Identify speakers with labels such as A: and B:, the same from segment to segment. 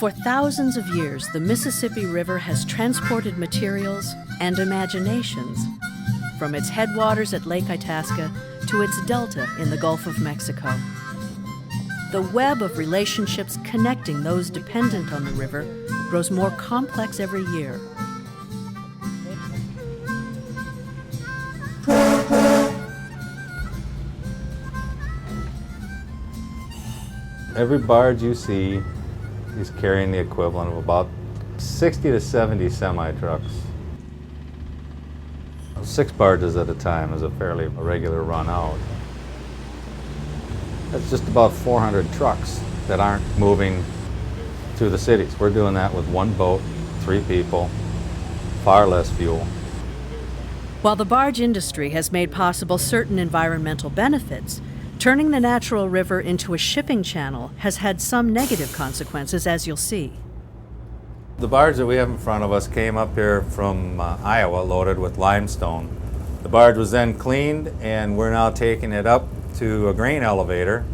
A: For thousands of years, the Mississippi River has transported materials and imaginations from its headwaters at Lake Itasca to its delta in the Gulf of Mexico. The web of relationships connecting those dependent on the river grows more complex every year.
B: Every barge you see is carrying the equivalent of about 60 to 70 semi-trucks. 6 barges at a time is a fairly regular run out. That's just about 400 trucks that aren't moving to the cities. We're doing that with 1 boat, 3 people, far less fuel.
A: While the barge industry has made possible certain environmental benefits, turning the natural river into a shipping channel has had some negative consequences, as you'll see.
B: The barge that we have in front of us came up here from Iowa loaded with limestone. The barge was then cleaned, and we're now taking it up to a grain elevator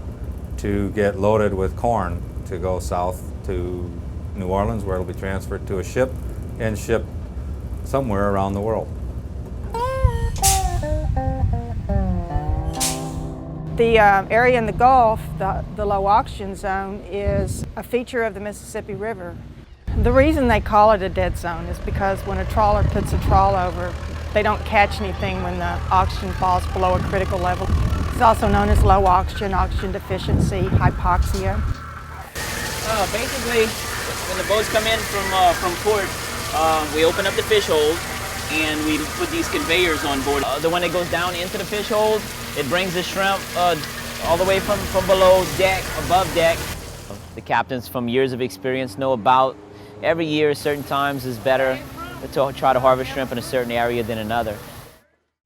B: to get loaded with corn to go south to New Orleans, where it'll be transferred to a ship and shipped somewhere around the world.
C: The area in the Gulf, the low oxygen zone, is a feature of the Mississippi River. The reason they call it a dead zone is because when a trawler puts a trawl over, they don't catch anything when the oxygen falls below a critical level. It's also known as low oxygen, oxygen deficiency, hypoxia.
D: Basically, when the boats come in from port, we open up the fish hold and we put these conveyors on board. The one that goes down into the fish hold, it brings the shrimp all the way from below deck, above deck. The captains from years of experience know about every year, certain times is better to try to harvest shrimp in a certain area than another.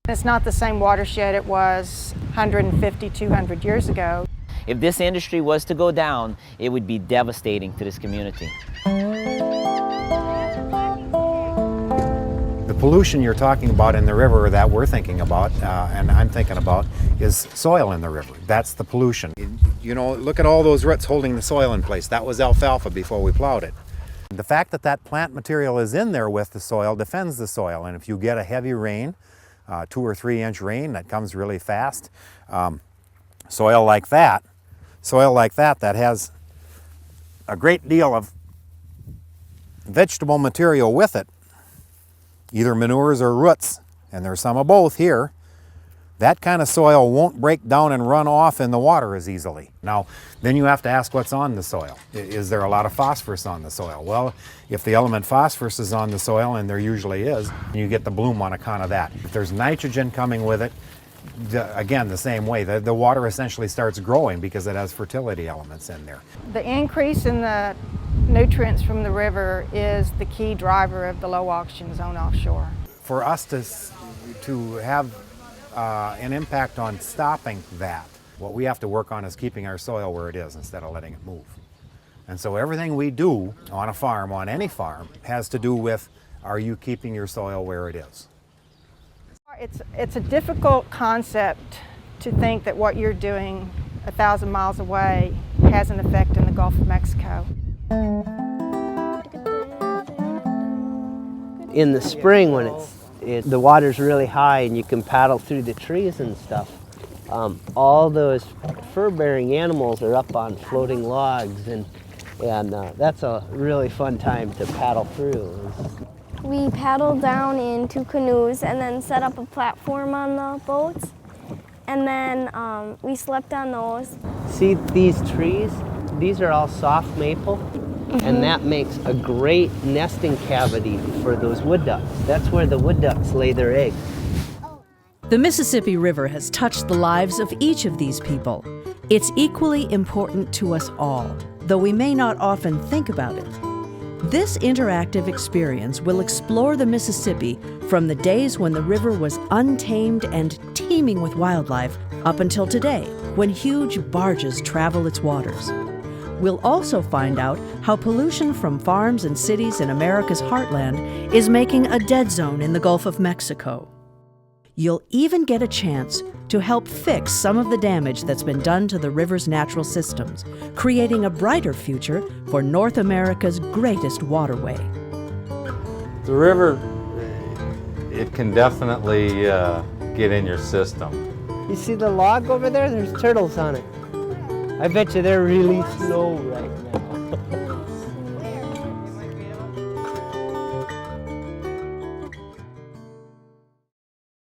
C: It's not the same watershed it was 150, 200 years ago.
D: If this industry was to go down, it would be devastating to this community.
E: The pollution you're talking about in the river that we're thinking about, and I'm thinking about, is soil in the river. That's the pollution. You know, look at all those roots holding the soil in place. That was alfalfa before we plowed it. The fact that that plant material is in there with the soil defends the soil, and if you get a heavy rain, 2 or 3 inch rain that comes really fast, soil like that that has a great deal of vegetable material with it, either manures or roots, and there's some of both here, that kind of soil won't break down and run off in the water as easily. Now, then you have to ask what's on the soil. Is there a lot of phosphorus on the soil? Well, if the element phosphorus is on the soil, and there usually is, you get the bloom on account of that. If there's nitrogen coming with it, again, the same way. The water essentially starts growing because it has fertility elements in there.
C: The increase in the nutrients from the river is the key driver of the low oxygen zone offshore.
E: For us to have an impact on stopping that, what we have to work on is keeping our soil where it is instead of letting it move. And so everything we do on a farm, on any farm, has to do with, are you keeping your soil where it is?
C: It's a difficult concept to think that what you're doing 1,000 miles away has an effect in the Gulf of Mexico.
F: In the spring when the water's really high and you can paddle through the trees and stuff, all those fur-bearing animals are up on floating logs, and that's a really fun time to paddle through.
G: We paddled down in 2 canoes and then set up a platform on the boats, and then we slept on those.
F: See these trees? These are all soft maple, and that makes a great nesting cavity for those wood ducks. That's where the wood ducks lay their eggs.
A: The Mississippi River has touched the lives of each of these people. It's equally important to us all, though we may not often think about it. This interactive experience will explore the Mississippi from the days when the river was untamed and teeming with wildlife up until today, when huge barges travel its waters. We'll also find out how pollution from farms and cities in America's heartland is making a dead zone in the Gulf of Mexico. You'll even get a chance to help fix some of the damage that's been done to the river's natural systems, creating a brighter future for North America's greatest waterway.
B: The river, it can definitely get in your system.
F: You see the log over there? There's turtles on it. I bet you they're really slow right now.